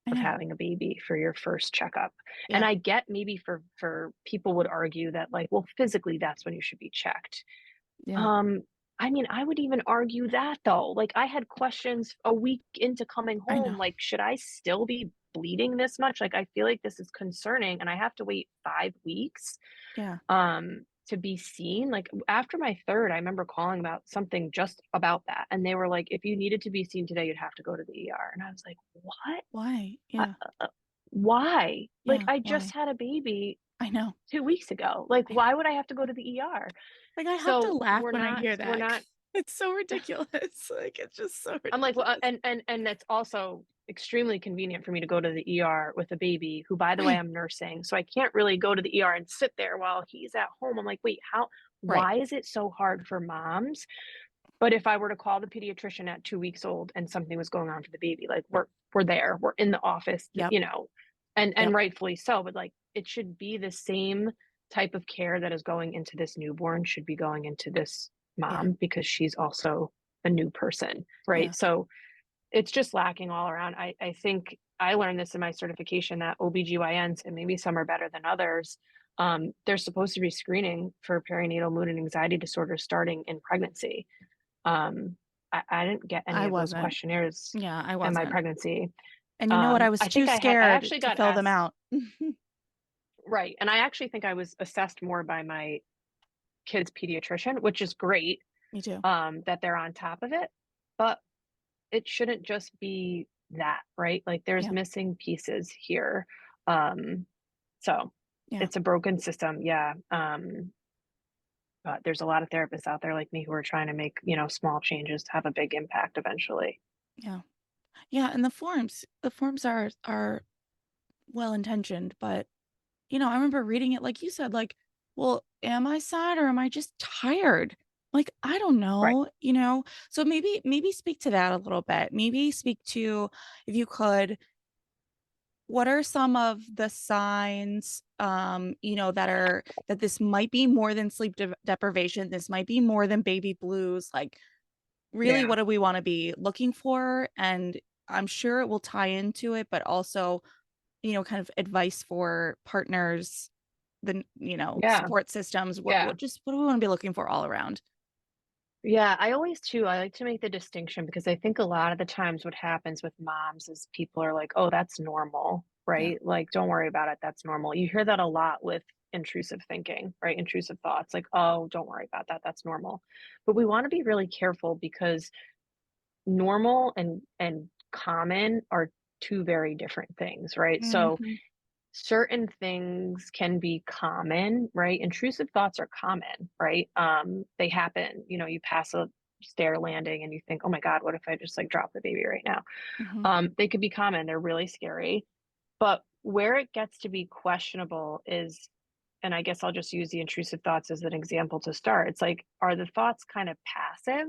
I of know. having a baby for your first checkup. And Yeah, I get maybe for people would argue that like, well, physically that's when you should be checked. yeah, Um, I mean, I would even argue that though. Like I had questions a week into coming I know. home, like, should I still be bleeding this much? Like I feel like this is concerning and I have to wait 5 weeks Yeah, to be seen. Like after my third, I remember calling about something just about that. And they were like, if you needed to be seen today, you'd have to go to the ER. And I was like, what? why? Uh, Yeah, uh, why? Like, yeah, I just why? had a baby I know, 2 weeks ago. Like, I know. why would I have to go to the ER? Like, I have to So, laugh when I hear we're that. not It's so ridiculous, like, it's just so I'm like, "Well, ridiculous. and that's also extremely convenient for me to go to the ER with a baby who, by the way, Right, I'm nursing, so I can't really go to the ER and sit there while he's at home." I'm like, "Wait, right, why is it so hard for moms?" But if I were to call the pediatrician at 2 weeks old and something was going on for the baby, like, we're there, we're in the office, yep, and yep, rightfully so, but, like, it should be the same type of care that is going into this newborn should be going into this yeah, mom because she's also a new person, right? yeah, So, it's just lacking all around. I think I learned this in my certification that OBGYNs, and maybe some are better than others, they're supposed to be screening for perinatal mood and anxiety disorders starting in pregnancy. Um, I didn't get any I of those wasn't. questionnaires Yeah, I in my wasn't. pregnancy. And you know what? I I was think too I scared actually to got fill them asked. out. Right, and I actually think I was assessed more by my kid's pediatrician, which is great, Me too. that they're on top of it, but it shouldn't just be that, right? Like, there's Yeah. missing pieces here. Um, so Yeah. it's a broken system, yeah, but there's a lot of therapists out there like me who are trying to make, small changes to have a big impact eventually. Yeah. Yeah, and the forms are well intentioned, but I remember reading it like you said, like, well, am I sad or am I just tired? Like, I don't Right. know. So maybe speak to that a little bit. Maybe speak to, if you could, what are some of the signs, that this might be more than sleep deprivation, this might be more than baby blues, like, really, Yeah. what do we wanna be looking for? And I'm sure it will tie into it, but also, kind of advice for partners, Yeah. support systems, Yeah. what do we wanna be looking for all around? Yeah, I like to make the distinction because I think a lot of the times what happens with moms is people are like, "Oh, that's normal," Yeah. right? Like, "Don't worry about it, that's normal." You hear that a lot with intrusive thinking, right? Intrusive thoughts like, "Oh, don't worry about that, that's normal." But we wanna be really careful because normal and common are 2 very different things, right? So, Mhm. certain things can be common, right? Intrusive thoughts are common, right? They happen. You pass a stair landing and you think, "Oh my God, what if I just like drop the baby right now?" Mhm. They could be common. They're really scary. But where it gets to be questionable is, and I guess I'll just use the intrusive thoughts as an example to start. It's like, are the thoughts kind of passive?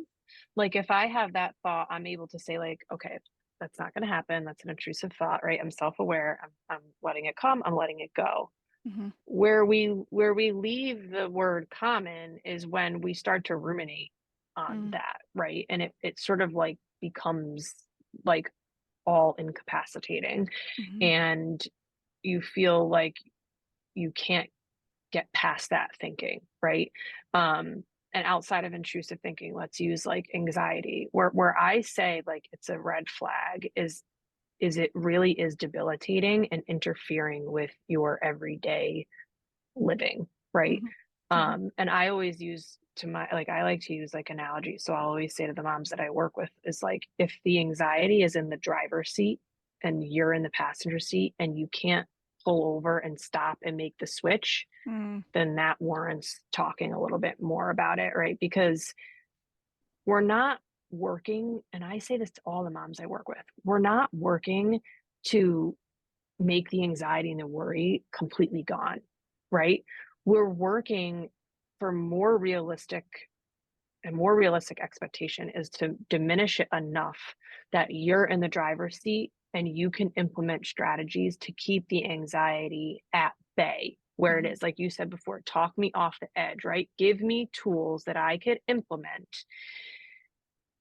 Like, if I have that thought, I'm able to say, like, okay, that's not going to happen. That's an intrusive thought, right? I'm self aware. I'm letting it come. I'm letting it go. Mhm. Where we leave the word common is when we start to ruminate on Mm. that, right? And it sort of like becomes like all incapacitating, Mhm. and you feel like you can't get past that thinking, right? Um, and outside of intrusive thinking, let's use like anxiety, where I say like it's a red flag is it really is debilitating and interfering with your everyday living, right? Mhm. Mhm. And I always use to my like I like to use like analogies. So I'll always say to the moms that I work with is like if the anxiety is in the driver's seat and you're in the passenger seat and you can't pull over and stop and make the switch, Mm. then that warrants talking a little bit more about it, right? Because we're not working, and I say this to all the moms I work with, we're not working to make the anxiety and the worry completely gone, right? We're working for more realistic expectation is to diminish it enough that you're in the driver's seat and you can implement strategies to keep the anxiety at bay where it Mhm. is. Like you said before, talk me off the edge, right? Give me tools that I could implement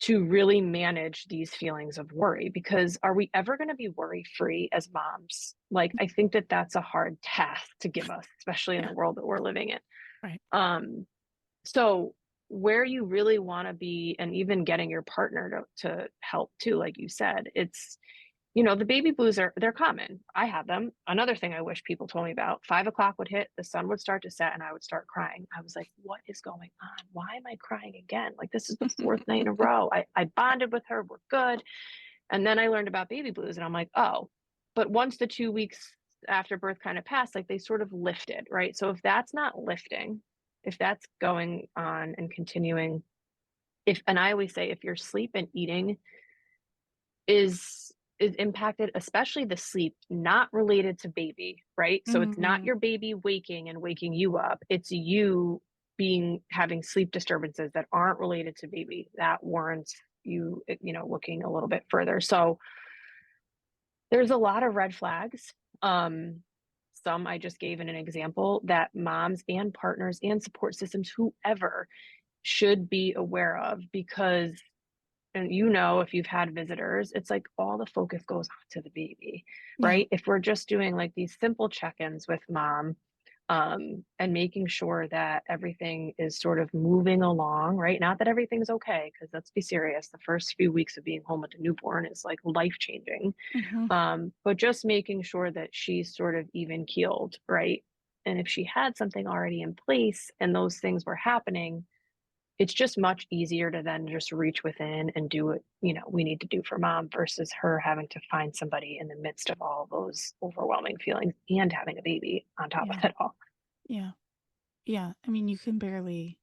to really manage these feelings of worry, because are we ever going to be worry free as moms? Like, I think that that's a hard task to give us, especially in Yeah. the world that we're living in. Right. um so where you really want to be, and even getting your partner to help too, like you said, it's, the baby blues they're common. I have them. Another thing I wish people told me about, 5 o'clock would hit, the sun would start to set, and I would start crying. I was like, what is going on? Why am I crying again? Like, this is the fourth night in a row. I bonded with her, we're good. And then I learned about baby blues and I'm like, oh, but once the 2 weeks after birth kind of passed, like they sort of lifted, right? So if that's not lifting, if that's going on and continuing, and I always say if your sleep and eating is impacted, especially the sleep not related to baby, right? So it's not Mhm. your baby waking and waking you up. It's you having sleep disturbances that aren't related to baby. That warrants you, looking a little bit further. So there's a lot of red flags. Um, some I just gave in an example that moms and partners and support systems, whoever, should be aware of because, and if you've had visitors, it's like all the focus goes on to the baby, Yeah. right? If we're just doing like these simple check ins with mom, and making sure that everything is sort of moving along, right? Not that everything's okay, because let's be serious, the first few weeks of being home with a newborn is like life changing. Mhm. But just making sure that she's sort of even keeled, right? And if she had something already in place and those things were happening, it's just much easier to then just reach within and do what, we need to do for mom versus her having to find somebody in the midst of all those overwhelming feelings and having a baby on top of Yeah. it all. Yeah. Yeah. I mean, you can barely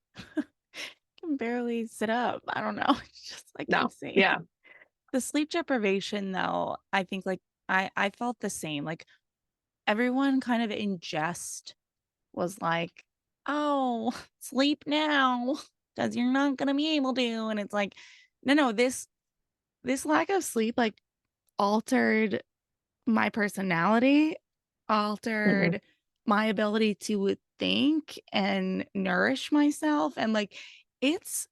can barely sit up. I don't know. It's just like No. insane. Yeah. The sleep deprivation though, I think like I felt the same. Like everyone kind of in jest was like, "Oh, sleep now because you're not gonna be able to." And it's like, no, no, this lack of sleep like altered my personality, Hmm. altered my ability to think and nourish myself, and, like, it's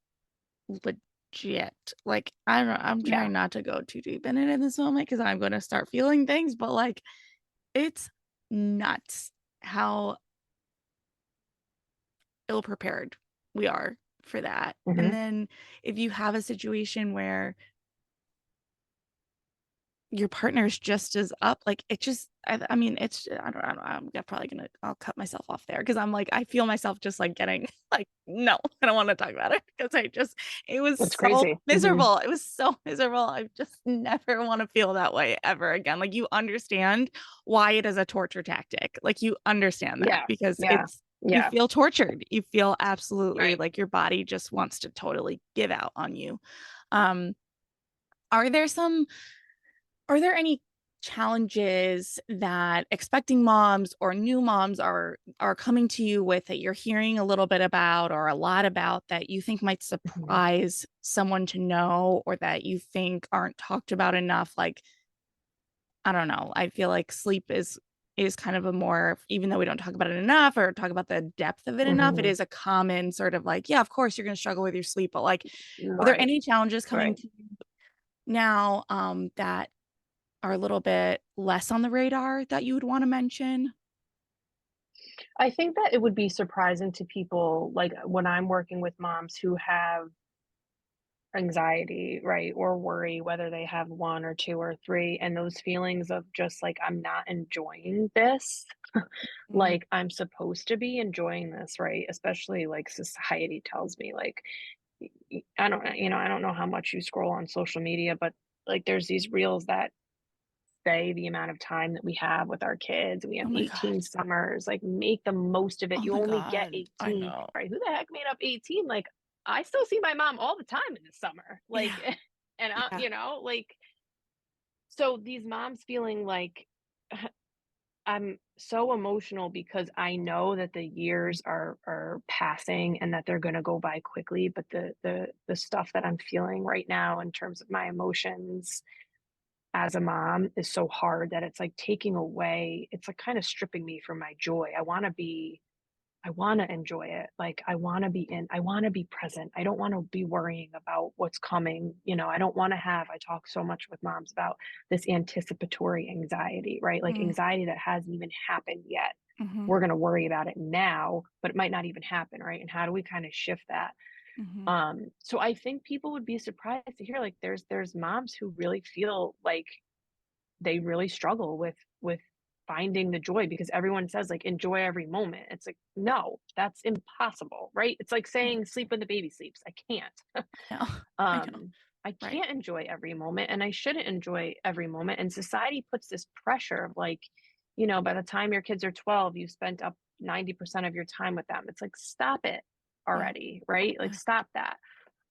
legit. Like, I don't I'm Yeah. trying not to go too deep in it in this moment because 'cause I'm gonna start feeling things, but, like, it's nuts how ill prepared we are for that, and Hmm. then if you have a situation where your partner's just as up, like, it just I mean, it's I don't I'm probably gonna I'll cut myself off there because 'cause I'm like, I feel myself just, like, getting like, "No, I don't wanna talk about it," because it was It's so crazy. Hmm. miserable, it was so miserable, I just never wanna feel that way ever again, like, you understand why it is a torture tactic, like, you understand that Yeah. because Yeah. it's you Yeah. feel tortured, you feel absolutely Right. like your body just wants to totally give out on you. Um, are there some are there any challenges that expecting moms or new moms are coming to you with that you're hearing a little bit about or a lot about that you think might Hmm. surprise someone to know or that you think aren't talked about enough? Like, I don't know. I feel like sleep is kind of a more even though we don't talk about it enough or talk about the depth of it enough, it Hmm. is a common sort of like, yeah, of course you're going to struggle with your sleep, but like are there Right. any challenges coming Right. to you now that are a little bit less on the radar that you would wanna mention? I think that it would be surprising to people, like, when I'm working with moms who have anxiety, right, or worry, whether they have 1 or 2 or 3, and those feelings of just, like, "I'm not enjoying this," Mm, like, I'm supposed to be enjoying this, right? Especially, like, society tells me, like, I don't I don't know how much you scroll on social media, but, like, there's these reels that say the amount of time that we have with our kids. We have oh my god. 18 summers, like, make the most of it. Oh You my only get god. I 18, know. right? Who the heck made up 18? Like, I still see my mom all the time in the summer. Like, Yeah, and yeah. like, so these moms feeling like I'm so emotional because I know that the years are passing and that they're gonna go by quickly, but the stuff that I'm feeling right now in terms of my emotions as a mom is so hard that it's like taking away, it's like kind of stripping me from my joy. I want to enjoy it. Like I want to be present. I don't want to be worrying about what's coming. I don't want to have, I talk so much with moms about this anticipatory anxiety, right? Like Mm, anxiety that hasn't even happened yet. mhm, We're going to worry about it now, but it might not even happen, right? And how do we kind of shift that? mhm. So I think people would be surprised to hear like there's moms who really feel like they really struggle with finding the joy because everyone says like enjoy every moment. It's like no, that's impossible, right? It's like Yeah, saying sleep when the baby sleeps. I can't. I know. I know. I Right. can't enjoy every moment and I shouldn't enjoy every moment. And society puts this pressure of like, by the time your kids are 12, you've spent up 90% of your time with them. It's like stop it Yeah, already, right? Like yeah, stop that.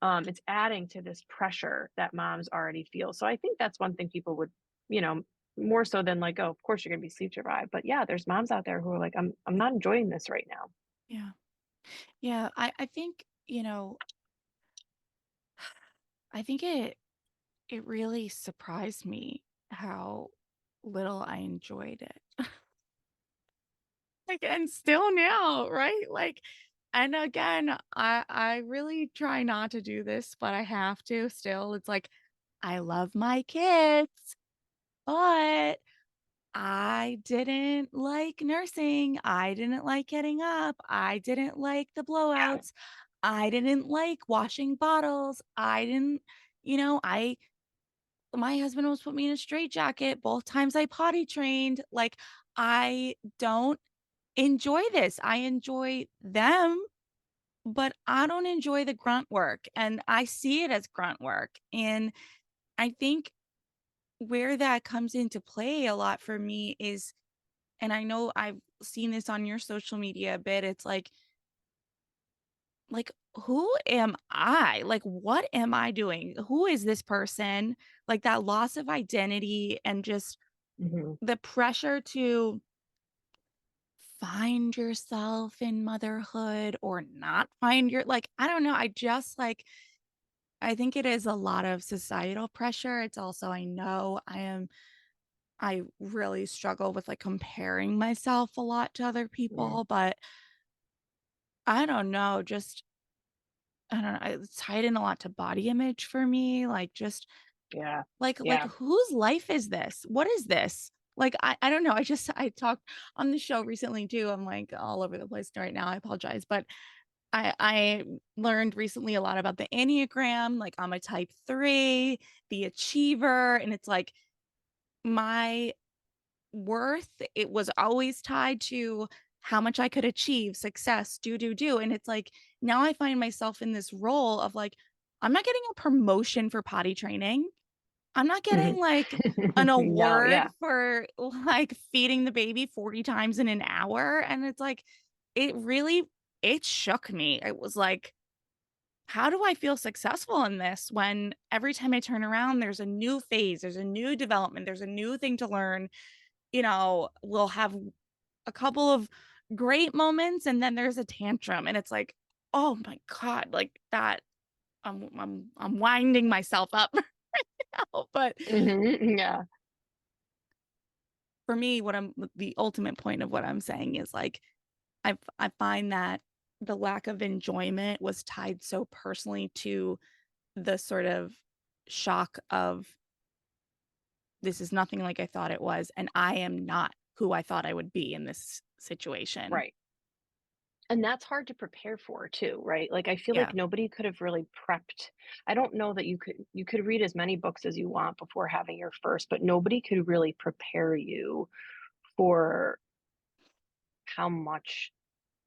It's adding to this pressure that moms already feel. So I think that's one thing people would, you know, more so than like, oh, of course you're gonna be sleep deprived. But yeah, there's moms out there who are like, I'm not enjoying this right now. yeah. Yeah, I think, I think it really surprised me how little I enjoyed it. Like, and still now, right? Like, and again, I really try not to do this, but I have to still. It's like, I love my kids, but I didn't like nursing. I didn't like getting up. I didn't like the Yeah. blowouts. I didn't like washing bottles. I didn't, you know, I my husband almost put me in a straitjacket both times I potty trained. Like, I don't enjoy this. I enjoy them, but I don't enjoy the grunt work, and I see it as grunt work. And I think where that comes into play a lot for me is, and I know I've seen this on your social media a bit, it's like, who am I? Like, what am I doing? Who is this person? Like, that loss of identity and just Mhm. the pressure to find yourself in motherhood or not find your, like, I don't know. I just like, I think it is a lot of societal pressure. It's also, I know I really struggle with like comparing myself a lot to other Mhm. people, but I don't know, just I don't know, it's tied in a lot to body image for me, like just Yeah. like Yeah. whose life is this? What is this? Like I don't know. I talked on the show recently too. I'm like all over the place right now. I apologize, but I learned recently a lot about the Enneagram. Like I'm a type 3, the achiever, and it's like my worth, it was always tied to how much I could achieve, success, do. And it's like now I find myself in this role of like, I'm not getting a promotion for potty training. I'm not Mhm. getting like an No, award yeah. for like feeding the baby 40 times in an hour. And it's like, it really, it shook me. It was like, how do I feel successful in this when every time I turn around, there's a new phase, there's a new development, there's a new thing to learn. We'll have a couple of great moments and then there's a tantrum. And it's like, oh my God, like that. I'm winding myself up now. But Mhm. Yeah. for me, the ultimate point of what I'm saying is like, I find that the lack of enjoyment was tied so personally to the sort of shock of this is nothing like I thought it was, and I am not who I thought I would be in this situation. Right. And that's hard to prepare for too, right? Like, I feel like Yeah. nobody could have really prepped. I don't know that you could read as many books as you want before having your first, but nobody could really prepare you for how much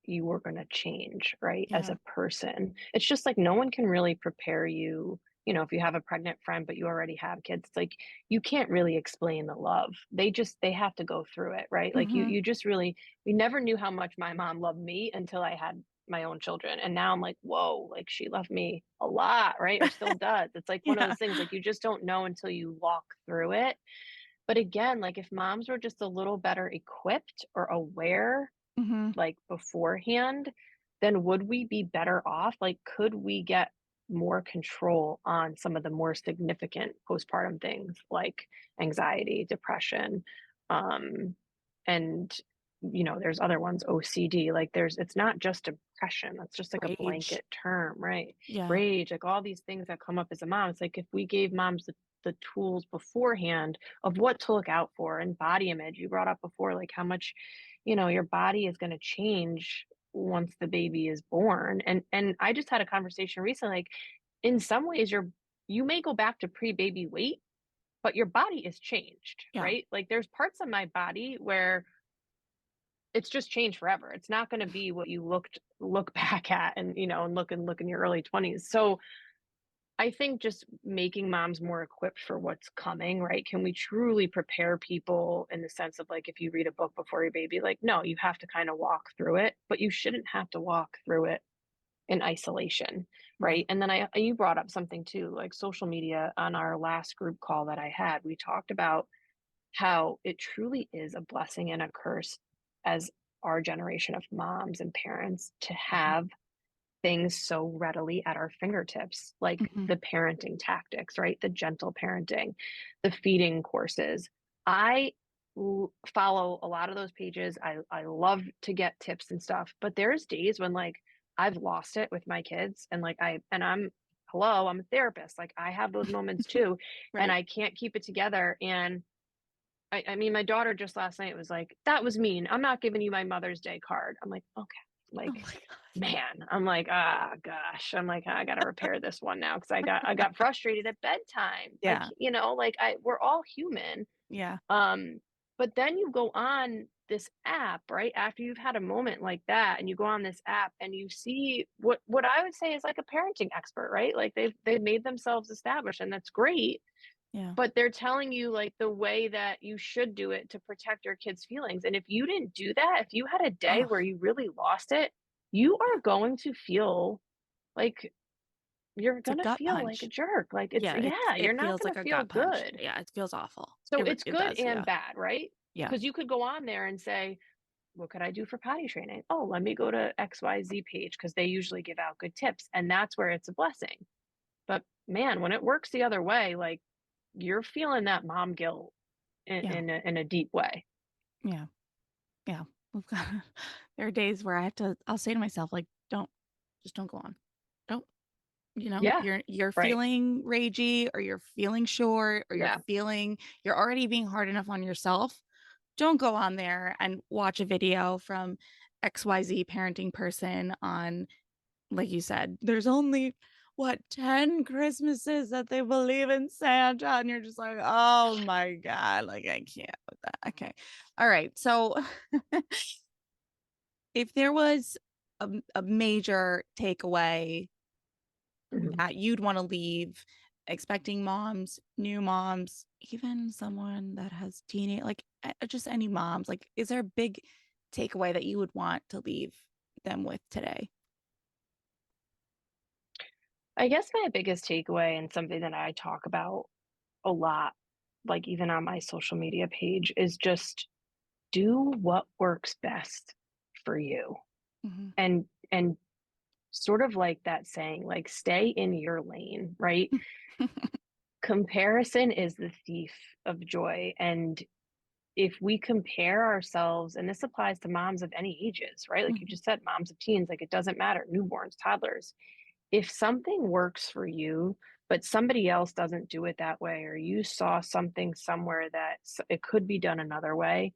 you were gonna change, right, as Yeah. a person. It's just like no one can really prepare you, if you have a pregnant friend, but you already have kids, it's like you can't really explain the love. They have to go through it, right? Like Mhm. you just really we never knew how much my mom loved me until I had my own children. And now I'm like, whoa, like she loved me a lot, right? Or still does. It's like one of Yeah. those things like you just don't know until you walk through it. But again, like if moms were just a little better equipped or aware Mhm. like beforehand, then would we be better off? Like, could we get more control on some of the more significant postpartum things like anxiety, depression, um, and there's other ones, OCD. Like, it's not just depression. That's just like a Rage. blanket term, right? Yeah. Rage, like all these things that come up as a mom. It's like if we gave moms the tools beforehand of what to look out for and body image. You brought up before, like how much your body is going to change once the baby is born. And I just had a conversation recently, like in some ways you may go back to pre-baby weight, but your body is changed, Yeah. right? Like there's parts of my body where it's just changed forever. It's not going to be what you look back at and look in your early 20s. So I think just making moms more equipped for what's coming, right? Can we truly prepare people in the sense of like if you read a book before your baby, like, no, you have to kind of walk through it, but you shouldn't have to walk through it in isolation, right? Right. And then you brought up something too, like social media on our last group call that I had. We talked about how it truly is a blessing and a curse as our generation of moms and parents to have things so readily at our fingertips, like Mhm. the parenting tactics, right? The gentle parenting, the feeding courses. I follow a lot of those pages. I love to get tips and stuff, but there's days when like I've lost it with my kids and I'm hello, I'm a therapist. Like I have those moments too and Right. I can't keep it together and I mean, my daughter just last night was like, "That was mean. I'm not giving you my Mother's Day card." I'm like, "Okay." Oh Like, my god. man, I'm like, "Ah, gosh." I'm like, "I gotta repair this one now because I got frustrated at bedtime." Like, Yeah. like we're all human. Yeah. Um, but then you go on this app, right? After you've had a moment like that, and you go on this app and you see what I would say is like a parenting expert, right? Like they've made themselves established, and that's great. Yeah. But they're telling you like the way that you should do it to protect your kids' feelings. And if you didn't do that, if you had a day Oh, where you really lost it, you are going to feel like you're it's a gonna gut feel like a punch. jerk. Like Yeah, you're it not feels gonna like a feel gut punch. good. Yeah, it feels awful. So it's It good does, and yeah. bad, right? Yeah. Because you could go on there and say, what could I do for potty training? Oh, let me go to XYZ page because they usually give out good tips. And that's where it's a blessing. But man, when it works the other way, like you're feeling that mom guilt Yeah. in a deep way. Yeah. Yeah. We've got there are days where I'll say to myself, like, don't go on. Don't, Yeah. you're Right. feeling ragey or you're feeling short or Yeah. you're already being hard enough on yourself. Don't go on there and watch a video from XYZ parenting person on, like you said, there's only what 10 Christmases that they believe in Santa, and you're just like, oh my God, like I can't with that. Okay. All right. So if there was a major takeaway Mhm. that you'd want to leave expecting moms, new moms, even someone that has teenage, like just any moms, like, is there a big takeaway that you would want to leave them with today? I guess my biggest takeaway and something that I talk about a lot, like even on my social media page, is just do what works best for you. Mhm. And sort of like that saying, like stay in your lane, right? Comparison is the thief of joy. And if we compare ourselves, and this applies to moms of any ages, right? Like you Mhm. just said, moms of teens, like it doesn't matter, newborns, toddlers. If something works for you, but somebody else doesn't do it that way, or you saw something somewhere that it could be done another way,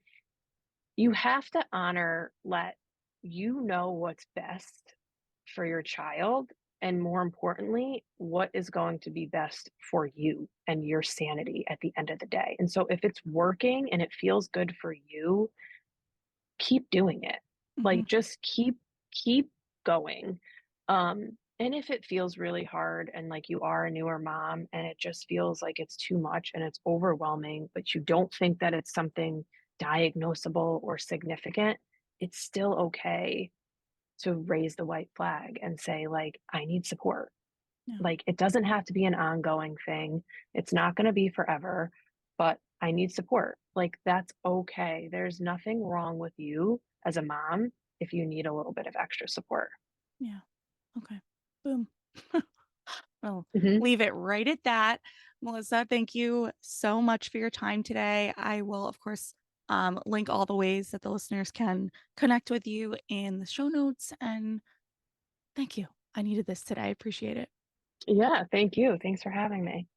you have to let you know what's best for your child. And more importantly, what is going to be best for you and your sanity at the end of the day. And so if it's working and it feels good for you, keep doing it. Mhm. Like just keep going. And if it feels really hard and like you are a newer mom and it just feels like it's too much and it's overwhelming, but you don't think that it's something diagnosable or significant, it's still okay to raise the white flag and say like I need support. Yeah. Like it doesn't have to be an ongoing thing. It's not going to be forever, but I need support. Like that's okay. There's nothing wrong with you as a mom if you need a little bit of extra support. Yeah. Okay. Boom. Well, Mhm. leave it right at that. Melissa, thank you so much for your time today. I will, of course, link all the ways that the listeners can connect with you in the show notes. And thank you. I needed this today. I appreciate it. Yeah, thank you. Thanks for having me.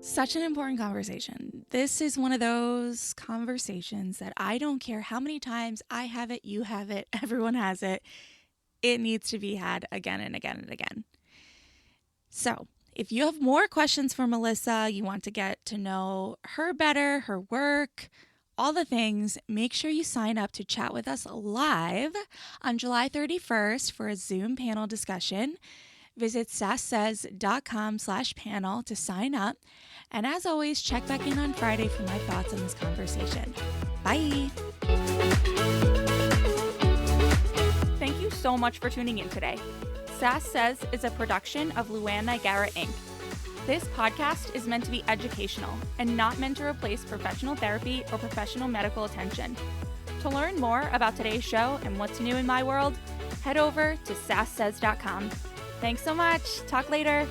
Such an important conversation. This is one of those conversations that I don't care how many times I have it, you have it, everyone has it. It needs to be had again and again and again. So, if you have more questions for Melissa, you want to get to know her better, her work, all the things, make sure you sign up to chat with us live on July 31st for a Zoom panel discussion. Visit sasssays.com/panel to sign up. And as always, check back in on Friday for my thoughts on this conversation. Bye. Thank you so much for tuning in today. Sass Says is a production of Luann Nigara Inc. This podcast is meant to be educational and not meant to replace professional therapy or professional medical attention. To learn more about today's show and what's new in my world, head over to sasssays.com. Thanks so much. Talk later.